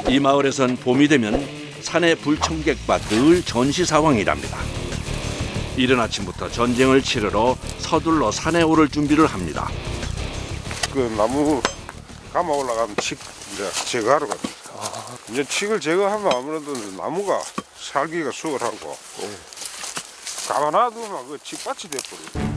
이 마을에선 봄이 되면 산의 불청객과 늘 전시 상황이랍니다. 이른 아침부터 전쟁을 치르러 서둘러 산에 오를 준비를 합니다. 그 나무 감아 올라가면 칡 이제 제거하러 갑니다. 이제 칡을 제거하면 아무래도 나무가 살기가 수월하고 가만놔두면 그 칡밭이 돼버려요.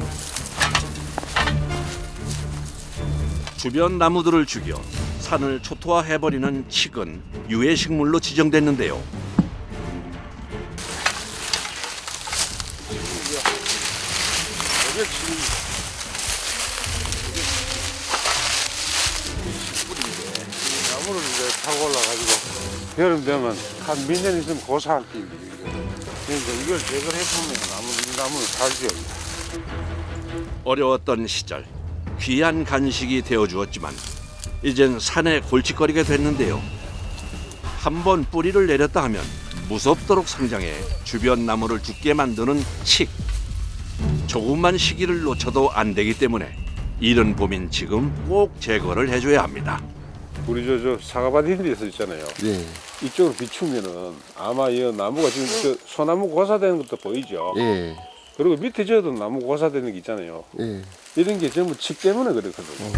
주변 나무들을 죽여 산을 초토화해버리는 칡은 유해식물로 지정됐는데요. 이게 칡. 나무를 이제 타고 올라가지고 여름 되면 한 몇 년 있으면 고사할 깁니다. 그러니까 이걸 제거를 해보면 나무는 살죠. 어려웠던 시절 귀한 간식이 되어주었지만 이젠 산에 골칫거리가 됐는데요. 한번 뿌리를 내렸다 하면 무섭도록 성장해 주변 나무를 죽게 만드는 칡. 조금만 시기를 놓쳐도 안 되기 때문에 이른 봄인 지금 꼭 제거를 해줘야 합니다. 우리 저 사과밭 있는 데서 있잖아요. 네. 이쪽으로 비추면은 아마 이 나무가 지금 저 소나무 고사되는 것도 보이죠. 예. 그리고 밑에 저도 나무 고사되는 게 있잖아요. 예. 이런 게 전부 칡 때문에 그렇거든요.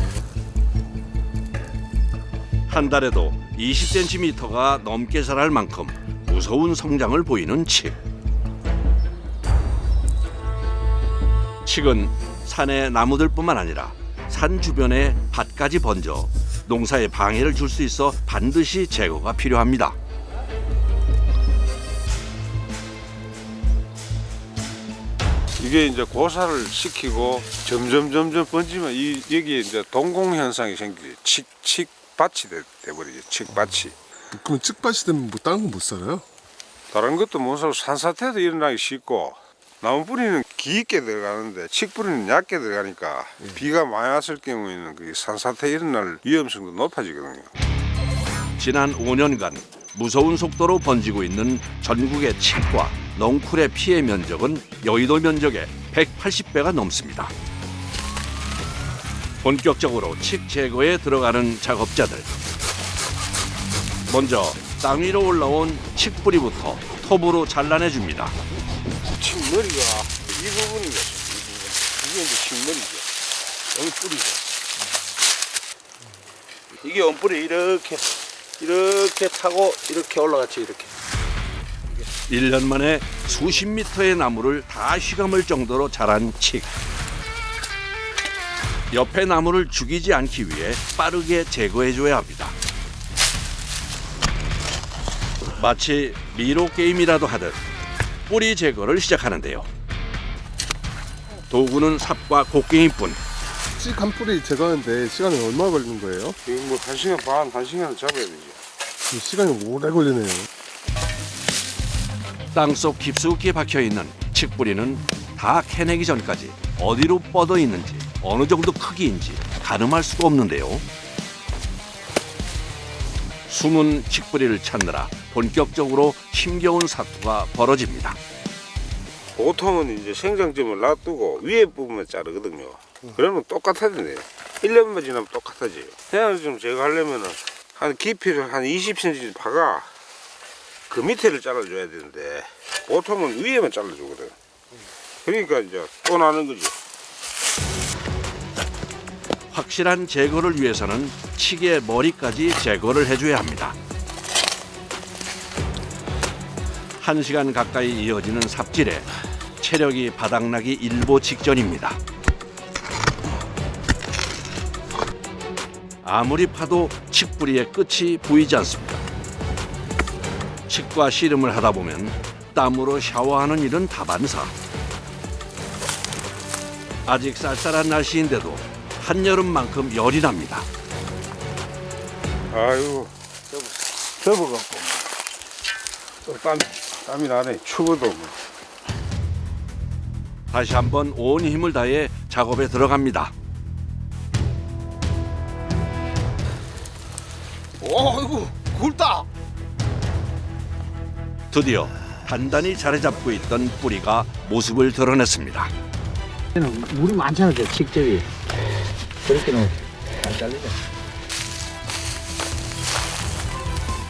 한 달에도 20cm가 넘게 자랄 만큼 무서운 성장을 보이는 칡. 칡은 산의 나무들뿐만 아니라 산 주변의 밭까지 번져 농사에 방해를 줄 수 있어 반드시 제거가 필요합니다. 이게 이제 고사를 시키고 점점 번지면 여기에 이제 동공 현상이 생기죠. 칡밭이 돼버리죠. 칡밭이. 그럼 칡밭이 되면 뭐 다른 건 못 살아요? 다른 것도 못 살고 산사태도 일어나기 쉽고 나무 뿌리는 깊게 들어가는데 칡 뿌리는 얕게 들어가니까 비가 많이 왔을 경우에는 그 산사태 일어날 위험성도 높아지거든요. 지난 5년간 무서운 속도로 번지고 있는 전국의 칡과 넝쿨의 피해 면적은 여의도 면적의 180배가 넘습니다. 본격적으로 칡 제거에 들어가는 작업자들. 먼저 땅 위로 올라온 칡 뿌리부터 톱으로 잘라내줍니다. 칡머리가 이 부분이죠. 이 부분. 이게 이제 칡머리죠. 여기 뿌리죠. 이게 원뿔이 이렇게 타고 이렇게 올라갔지 이렇게. 1년 만에 수십 미터의 나무를 다 휘감을 정도로 자란 칡. 옆에 나무를 죽이지 않기 위해 빠르게 제거해줘야 합니다. 마치 미로 게임이라도 하듯 뿌리 제거를 시작하는데요. 도구는 삽과 곡괭이뿐. 칡 한 뿌리 제거하는데 시간이 얼마 걸리는 거예요? 이거 뭐 1시간 반, 1시간을 잡아야 되죠. 시간이 오래 걸리네요. 땅속 깊숙이 박혀있는 칡 뿌리는 다 캐내기 전까지 어디로 뻗어 있는지 어느 정도 크기인지 가늠할 수가 없는데요. 숨은 칡 뿌리를 찾느라 본격적으로 힘겨운 사투가 벌어집니다. 보통은 이제 생장점을 놔두고 위에 부분만 자르거든요. 그러면 똑같아지네요. 1년만 지나면 똑같아져요. 해안을 좀 제거하려면은 한 깊이를 한 20cm 파가 그 밑에를 잘라줘야 되는데 보통은 위에만 잘라주거든. 그러니까 이제 또 나는 거죠. 확실한 제거를 위해서는 칡의 머리까지 제거를 해줘야 합니다. 1시간 가까이 이어지는 삽질에 체력이 바닥나기 일보 직전입니다. 아무리 파도 칡뿌리의 끝이 보이지 않습니다. 칡과 씨름을 하다 보면 땀으로 샤워하는 일은 다반사. 아직 쌀쌀한 날씨인데도 한여름만큼 열이 납니다. 아유, 접어갖고 또 땀이 나네. 추워도 뭐. 다시 한번 온 힘을 다해 작업에 들어갑니다. 어이구 굵다. 드디어 단단히 자리 잡고 있던 뿌리가 모습을 드러냈습니다. 물이 많잖아, 칡즙이. 그렇게는 안 잘리죠.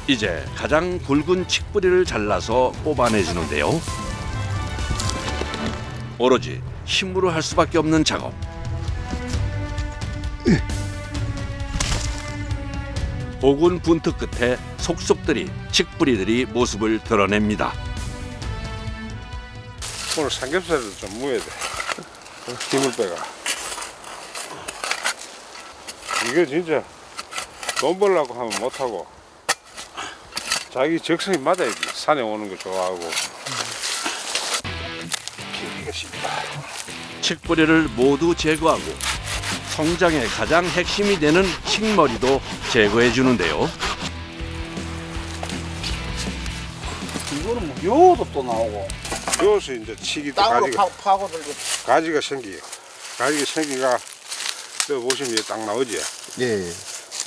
이제 가장 굵은 칡뿌리를 잘라서 뽑아내주는데요. 오로지 힘으로 할 수밖에 없는 작업. 고군 분투 끝에 속속들이 칡뿌리들이 모습을 드러냅니다. 오늘 삼겹살도 좀 무어야 돼. 힘을 빼가. 이거 진짜 돈 벌려고 하면 못하고 자기 적성이 맞아야지. 산에 오는 거 좋아하고. 기가 쉽다. 칡뿌리를 모두 제거하고 성장의 가장 핵심이 되는 칡머리도 제거해 주는데요. 이거는 뭐 요도 또 나오고 여기서 이제 치기 때 땅으로 가지가, 파고들고. 가지가 생겨요. 가지가 생기가 여기 보시면 이게 딱 나오지. 예.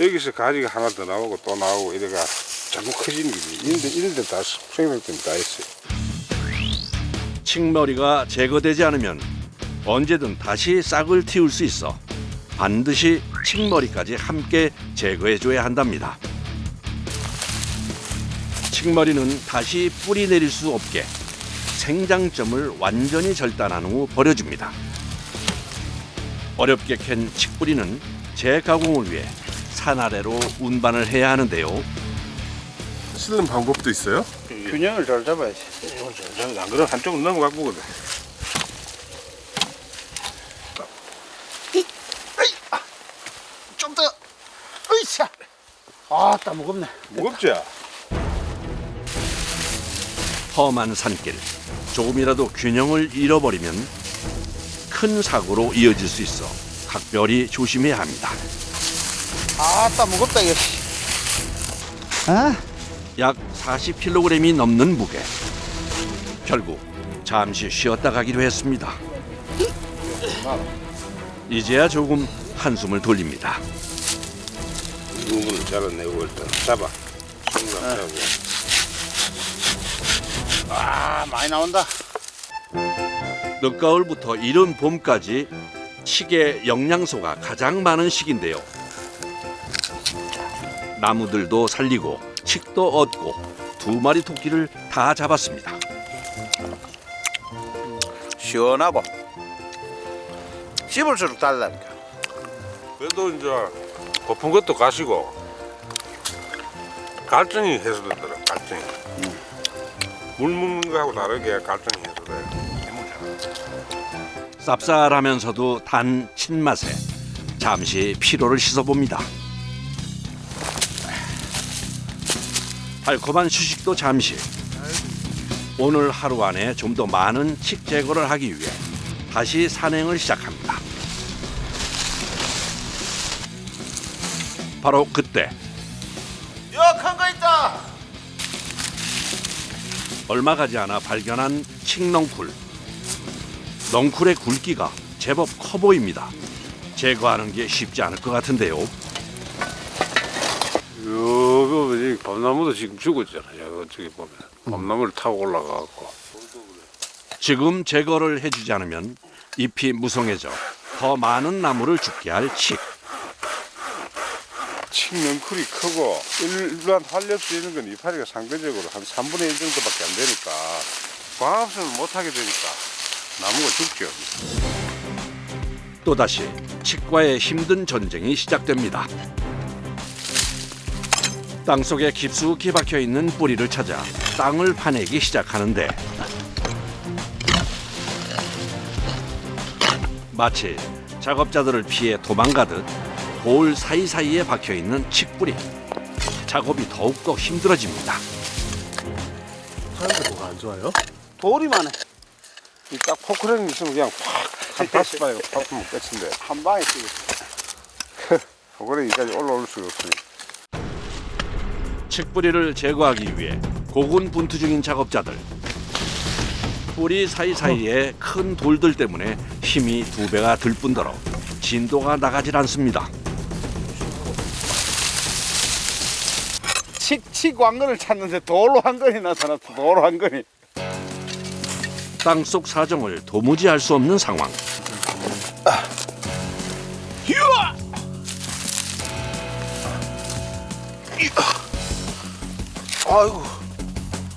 여기서 가지가 하나 더 나오고 또 나오고 이래가 자꾸 커지는 거지. 이런데 다 생명 때문에 다 했어요. 칡머리가 제거되지 않으면 언제든 다시 싹을 틔울 수 있어 반드시 칡머리까지 함께 제거해줘야 한답니다. 칡머리는 다시 뿌리 내릴 수 없게 생장점을 완전히 절단한 후 버려줍니다. 어렵게 캔 칡뿌리는 재가공을 위해 산 아래로 운반을 해야 하는데요. 실는 방법도 있어요? 균형을 잘 잡아야지. 안 그러면 한쪽은 넘어가고 거든. 좀 더. 으이차. 아따 무겁네. 무겁지? 험한 산길, 조금이라도 균형을 잃어버리면 큰 사고로 이어질 수 있어 각별히 조심해야 합니다. 아따 무겁다 이거. 아? 약 40kg이 넘는 무게. 결국 잠시 쉬었다 가기로 했습니다. 이제야 조금 한숨을 돌립니다. 누구를 잘라내고 일단 잡아. 손으로 잡고. 아 많이 나온다. 늦가을부터 이른 봄까지 칡의 영양소가 가장 많은 시기인데요. 나무들도 살리고 칡도 얻고 2마리 토끼를 다 잡았습니다. 시원하고 씹을수록 달라니까. 그래도 이제 고픈 것도 가시고 갈증이 해소되더라. 갈증이. 물 먹는 거하고 다르게 갈증이 해소돼. 쌉쌀하면서도 단 친맛에 잠시 피로를 씻어봅니다. 달콤한 휴식도 잠시. 오늘 하루 안에 좀 더 많은 칡 제거를 하기 위해 다시 산행을 시작합니다. 바로 그때 큰 거 있다. 얼마 가지 않아 발견한 칡넝쿨. 넝쿨의 굵기가 제법 커 보입니다. 제거하는 게 쉽지 않을 것 같은데요. 여기 밤나무도 지금 죽었잖아. 저기 보면 밤나무를 타고 올라가고. 지금 제거를 해주지 않으면 잎이 무성해져 더 많은 나무를 죽게 할 칡. 칡넝쿨이 크고 일반 활렵수 있는 건 이파리가 상대적으로 한 3분의 1 정도밖에 안 되니까 광합성을 못하게 되니까 나무가 죽죠. 또다시 칡과의 힘든 전쟁이 시작됩니다. 땅속에 깊숙이 박혀있는 뿌리를 찾아 땅을 파내기 시작하는데 마치 작업자들을 피해 도망가듯 돌 사이사이에 박혀있는 칡뿌리. 작업이 더욱더 힘들어집니다. 사람들 뭐가 안 좋아요? 돌이만 해. 딱 포크레인 있으면 그냥 팍한 5마리가 팍 하면 끝인데 한 방에 쓰겠어. 포크레인까지 올라올 수가 없으니. 칡뿌리를 제거하기 위해 고군 분투 중인 작업자들. 뿌리 사이사이에 큰 돌들 때문에 힘이 2배가 들 뿐더러 진도가 나가질 않습니다. 칡 왕건을 찾는데 돌로 한 건이 나타났어. 돌로 한 건이. 땅속 사정을 도무지 알 수 없는 상황. 아이고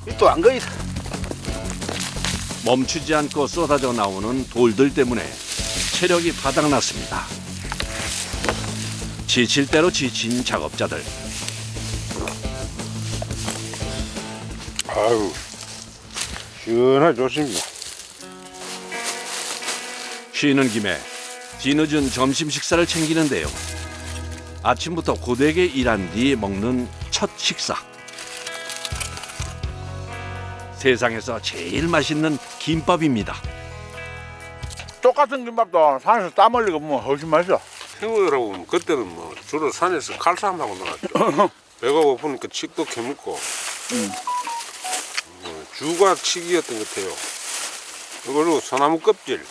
이 또 안 거이다. 멈추지 않고 쏟아져 나오는 돌들 때문에 체력이 바닥났습니다. 지칠 대로 지친 작업자들. 아유, 시원하게 좋습니다. 쉬는 김에 뒤늦은 점심 식사를 챙기는데요. 아침부터 고되게 일한 뒤 먹는 첫 식사. 세상에서 제일 맛있는 김밥입니다. 똑같은 김밥도 산에서 땀 흘리고 뭐 훨씬 맛있어. 생각해보면 그때는 뭐 주로 산에서 칼싸움하고 놀았죠. 배가 고프니까 칡도 캐먹고 뭐 주가 칡이었던 것 같아요. 그리고 소나무 껍질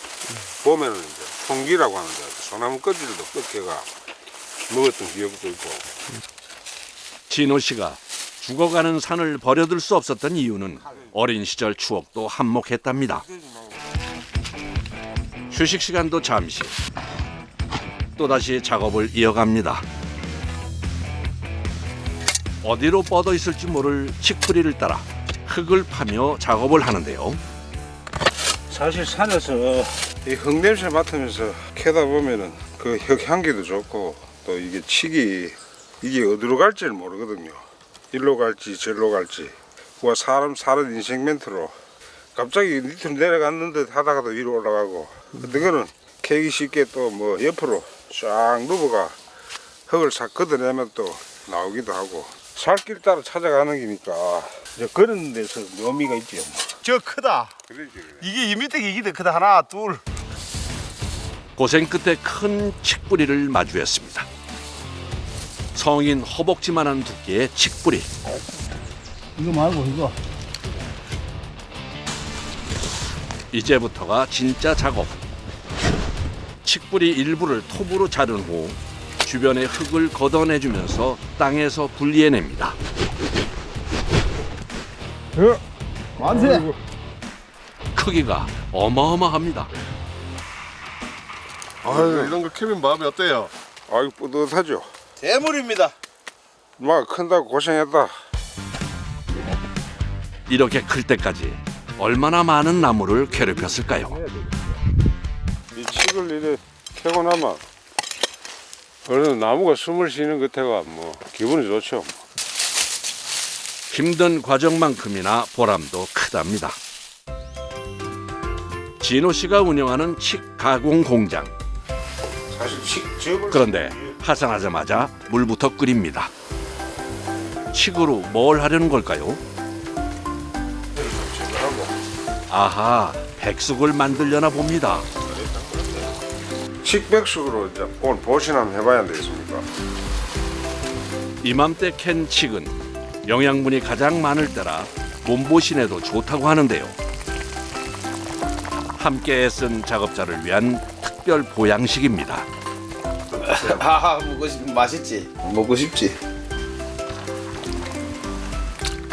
보면은 이제 송기라고 하는데 소나무 껍질도 꺾여가 먹었던 기억도 있고. 진호 씨가 죽어가는 산을 버려둘 수 없었던 이유는 어린 시절 추억도 한몫했답니다. 휴식 시간도 잠시. 또다시 작업을 이어갑니다. 어디로 뻗어 있을지 모를 칡뿌리를 따라 흙을 파며 작업을 하는데요. 사실 산에서 이 흙 냄새 맡으면서 캐다 보면은 그 흙 향기도 좋고 또 이게 칡이 이게 어디로 갈지를 모르거든요. 일로 갈지 절로 갈지. 와 사람 사는 인생 멘트로 갑자기 밑으로 내려갔는데 하다가도 위로 올라가고. 근데 그거는 캐기 쉽게 또 뭐 옆으로 쫙 누버가 흙을 싹 걷어내면 또 나오기도 하고. 살길 따라 찾아가는 기니까 이제 그런 데서 묘미가 있죠. 저 크다. 그러지. 이게 이 밑에 이게 더 크다. 하나 둘. 고생 끝에 큰 칡뿌리를 마주했습니다. 성인 허벅지만한 두께의 칡뿌리. 이거 말고 이거. 이제부터가 진짜 작업. 칡뿌리 일부를 톱으로 자른 후 주변의 흙을 걷어내주면서 땅에서 분리해냅니다. 만세. 크기가 어마어마합니다. 아유, 이런 거 캐면 마음이 어때요? 아이고 뿌듯하죠. 대물입니다. 막 큰다고 고생했다. 이렇게 클 때까지 얼마나 많은 나무를 괴롭혔을까요? 이 칡을 이래 캐고 나면 그래도 나무가 숨을 쉬는 것에가 뭐 기분이 좋죠. 힘든 과정만큼이나 보람도 크답니다. 진호 씨가 운영하는 칡 가공 공장. 사실 칡을 그런데 하산하자마자 물부터 끓입니다. 칡으로 뭘 하려는 걸까요? 아하, 백숙을 만들려나 봅니다. 칡백숙으로 이제 오늘 보신 한번 해봐야 안 되겠습니까? 이맘때 캔 칡은 영양분이 가장 많을 때라 몸보신에도 좋다고 하는데요. 함께 애쓴 작업자를 위한 특별 보양식입니다. 맛있지. 먹고 싶지.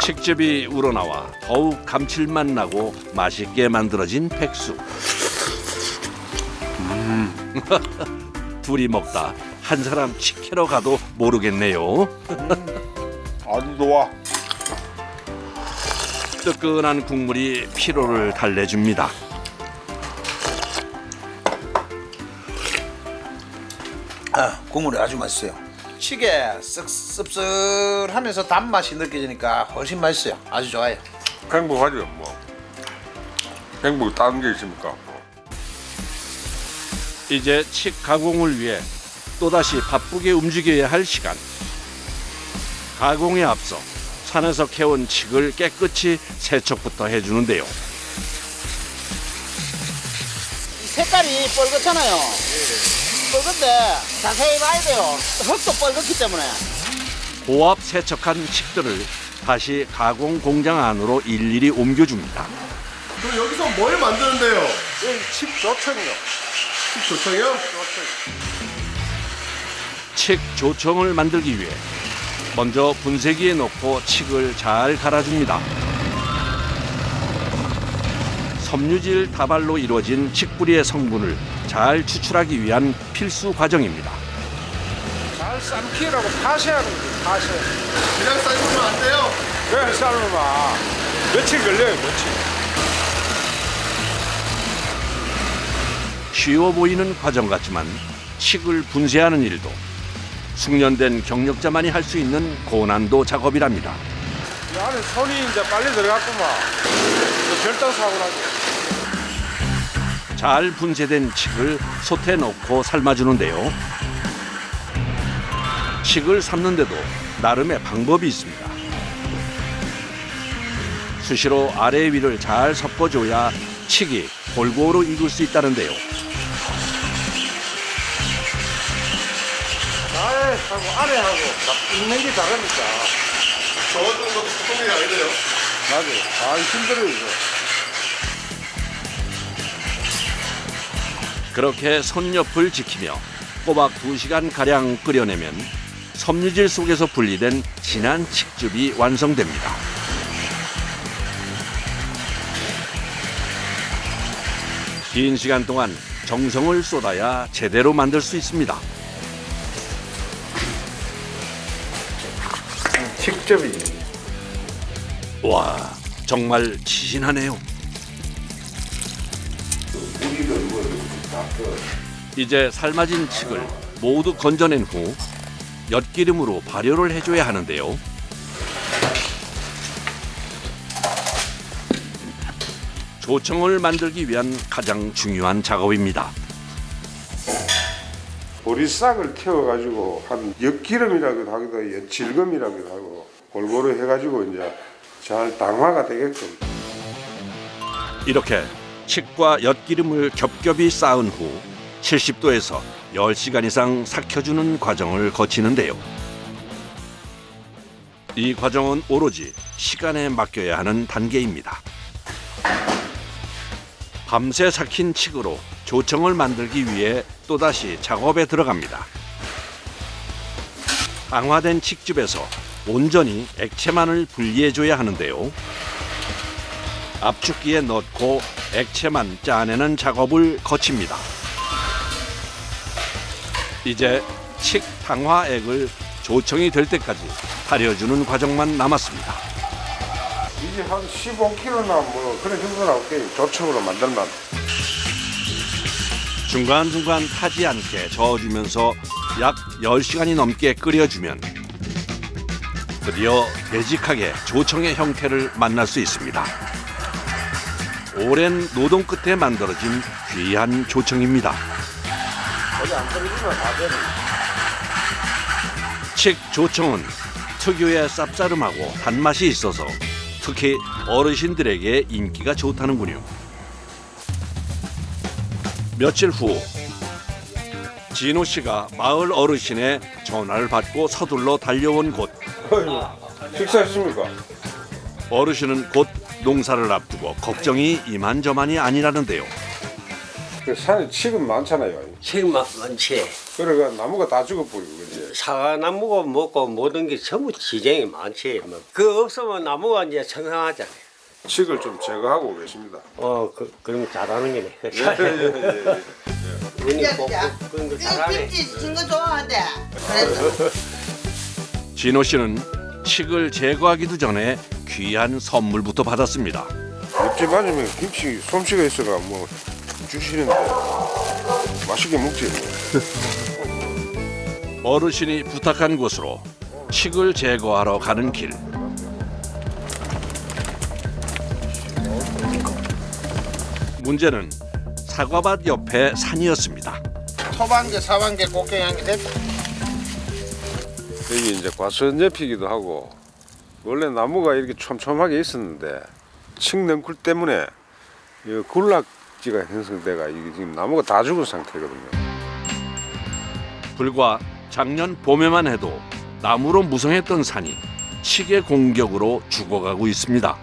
칡즙이 우러나와 더욱 감칠맛 나고 맛있게 만들어진 백숙. 둘이 먹다 한 사람 칡캐러 가도 모르겠네요. 아주 좋아. 뜨끈한 국물이 피로를 달래줍니다. 국물이 아주 맛있어요. 칡에 씁쓸하면서 단맛이 느껴지니까 훨씬 맛있어요. 아주 좋아요. 행복하죠. 뭐 행복이 다른 게 있습니까? 이제 칡 가공을 위해 또다시 바쁘게 움직여야 할 시간. 가공에 앞서 산에서 캐온 칡을 깨끗이 세척부터 해주는데요. 색깔이 뻘겋잖아요. 뻘겋데 자세히 봐야 돼요. 흙도 뻘겋기 때문에. 고압 세척한 칡들을 다시 가공 공장 안으로 일일이 옮겨줍니다. 그럼 여기서 뭘 만드는데요? 칡 조청이요. 칡 조청이요? 칡 조청을 만들기 위해 먼저 분쇄기에 넣고 칡을 잘 갈아줍니다. 섬유질 다발로 이루어진 칡뿌리의 성분을 잘 추출하기 위한 필수 과정입니다. 잘 삶기라고 파쇄하는 거예요. 파쇄. 그냥 삶으면 안 돼요. 네, 그냥 삶으면 며칠 걸려요, 며칠. 쉬워 보이는 과정 같지만 칡을 분쇄하는 일도 숙련된 경력자만이 할 수 있는 고난도 작업이랍니다. 이 안에 손이 이제 빨리 들어갔구만. 별당 사고 나죠. 잘 분쇄된 칡을 솥에 넣고 삶아주는데요. 칡을 삶는데도 나름의 방법이 있습니다. 수시로 아래 위를 잘 섞어줘야 칡이 골고루 익을 수 있다는데요. 아래하고 아래하고 익는 게 다르니까. 저 같은 것도 보통 일이 아니네요. 맞아요. 힘들어요, 이거. 그렇게 손옆을 지키며 꼬박 2시간가량 끓여내면 섬유질 속에서 분리된 진한 칡즙이 완성됩니다. 긴 시간 동안 정성을 쏟아야 제대로 만들 수 있습니다. 직접이지. 와, 정말 치신하네요. 이제 삶아진 칡을 모두 건져낸 후 엿기름으로 발효를 해줘야 하는데요. 조청을 만들기 위한 가장 중요한 작업입니다. 보리싹을 태워가지고 한 엿기름이라고도 하기도 엿질금이라고도 하고 골고루 해가지고 이제 잘 당화가 되게끔. 이렇게 칡과 엿기름을 겹겹이 쌓은 후 70도에서 10시간 이상 삭혀주는 과정을 거치는데요. 이 과정은 오로지 시간에 맡겨야 하는 단계입니다. 밤새 삭힌 칡으로 조청을 만들기 위해 또다시 작업에 들어갑니다. 강화된 칡즙에서 온전히 액체만을 분리해줘야 하는데요. 압축기에 넣고 액체만 짜내는 작업을 거칩니다. 이제 칡 당화액을 조청이 될 때까지 달여주는 과정만 남았습니다. 이게 한 15kg나 뭐 그런 정도 나올게요. 조청으로 만들면. 중간중간 타지 않게 저어주면서 약 10시간이 넘게 끓여주면 드디어 되직하게 조청의 형태를 만날 수 있습니다. 오랜 노동 끝에 만들어진 귀한 조청입니다. 어디 안 떨어지면 다 되네. 칡 조청은 특유의 쌉싸름하고 단맛이 있어서 특히 어르신들에게 인기가 좋다는군요. 며칠 후 진호 씨가 마을 어르신의 전화를 받고 서둘러 달려온 곳. 식사했습니까? 어르신은 곧 농사를 앞두고 걱정이 이만저만이 아니라는데요. 그 산에 칡은 많잖아요. 지금 많지. 그래가 나무가 다 죽어버리고 그지. 사과나무가 먹고 모든 게 전부 지정이 많지. 그 없으면 나무가 이제 청상하잖아요. 칡을 좀 제거하고 계십니다. 그럼 잘하는 게네. 예. 운이 뽑고 그런 거 잘하네. 김치 진거 좋아한대. 그래서 진호 씨는 칡을 제거하기도 전에 귀한 선물부터 받았습니다. 옆집 아니면 김치 솜씨가 있어가 뭐 주시는데 맛있게 먹지. 어르신이 부탁한 곳으로 칡을 제거하러 가는 길. 문제는 사과밭 옆에 산이었습니다. 초반계, 사반계, 꽃게향기 됐다. 여기 이제 과수원옆이기도 하고 원래 나무가 이렇게 촘촘하게 있었는데 칡넝쿨 때문에 이 군락지가 형성돼가 이게 지금 나무가 다 죽은 상태거든요. 불과 작년 봄에만 해도 나무로 무성했던 산이 칡의 공격으로 죽어가고 있습니다.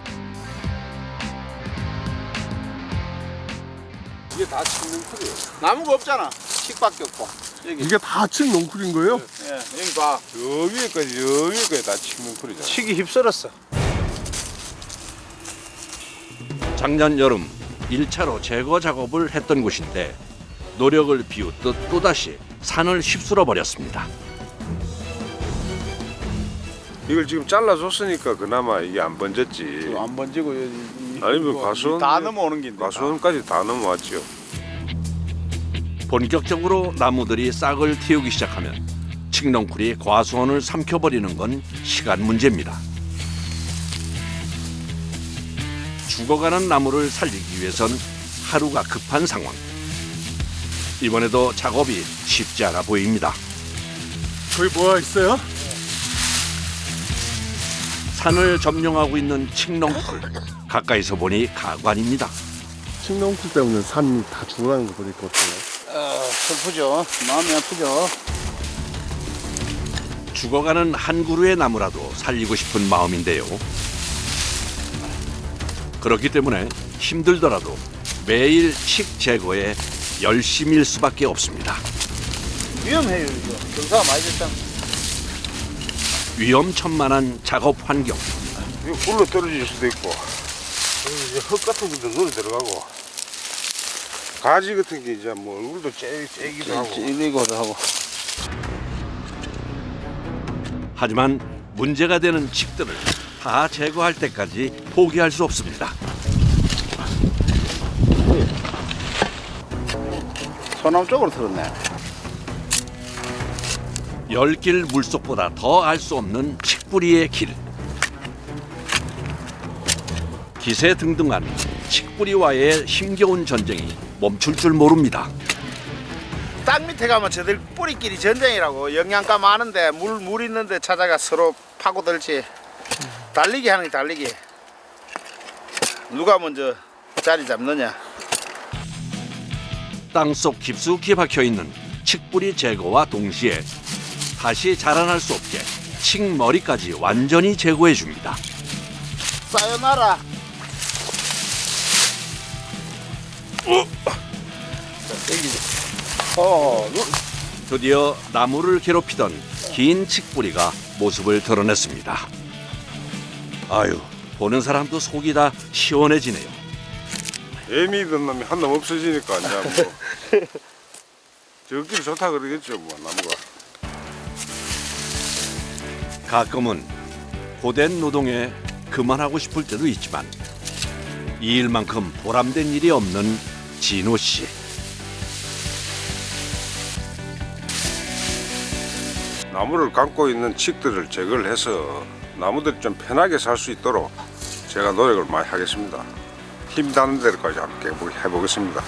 이게 다 칡넝쿨이에요. 나무가 없잖아. 칡밖에 없고. 여기. 이게 다 칡 넝쿨인 거예요? 예, 여기 봐. 저 위에까지 다 칡넝쿨이잖아. 칡이 휩쓸었어. 작년 여름 1차로 제거 작업을 했던 곳인데 노력을 비웃듯 또다시 산을 휩쓸어 버렸습니다. 이걸 지금 잘라줬으니까 그나마 이게 안 번졌지. 안 번지고 아니면 가수원 다 넘어오는 긴데. 가수원까지 다 넘어왔죠. 본격적으로 나무들이 싹을 틔우기 시작하면 칡넝쿨이 과수원을 삼켜버리는 건 시간 문제입니다. 죽어가는 나무를 살리기 위해선 하루가 급한 상황. 이번에도 작업이 쉽지 않아 보입니다. 거기 뭐가 있어요? 산을 점령하고 있는 칡넝쿨. 가까이서 보니 가관입니다. 칡넝쿨 때문에 산이 다 죽어가는 거 보니까 어때요? 슬프죠. 마음이 아프죠. 죽어가는 한 그루의 나무라도 살리고 싶은 마음인데요. 그렇기 때문에 힘들더라도 매일 칡 제거에 열심일 수밖에 없습니다. 위험해요, 이거. 경사가 많이 됐잖아. 위험천만한 작업 환경. 이거 굴러 떨어질 수도 있고 이제 흙 같은 것도 눈에 들어가고 가지 같은 게 이제 뭐 얼굴도 째기도 하고. 찔리고도 하고. 하지만 문제가 되는 칡들을 다 제거할 때까지 포기할 수 없습니다. 소나무 쪽으로 틀었네. 열길 물속보다 더 알 수 없는 칡뿌리의 길. 기세등등한 칡뿌리와의 힘겨운 전쟁이 멈출 줄 모릅니다. 땅 밑에 가면 저들 뿌리끼리 전쟁이라고. 영양가 많은데 물 있는데 찾아가 서로 파고들지. 달리기 하는 게 달리기. 누가 먼저 자리 잡느냐. 땅속 깊숙이 박혀있는 칡뿌리 제거와 동시에 다시 자라날 수 없게 칡머리까지 완전히 제거해 줍니다. 사요나라. 드디어 나무를 괴롭히던 긴 칡뿌리가 모습을 드러냈습니다. 아유, 보는 사람도 속이 다 시원해지네요. 애미던 놈이 한 놈 없어지니까 이제 뭐 적기를 좋다 그러겠죠 뭐 나무가. 가끔은 고된 노동에 그만하고 싶을 때도 있지만 이 일만큼 보람된 일이 없는 진호 씨. 나무를 감고 있는 칡들을 제거를 해서 나무들이 좀 편하게 살 수 있도록 제가 노력을 많이 하겠습니다. 힘 닿는 데까지 함께 해보겠습니다.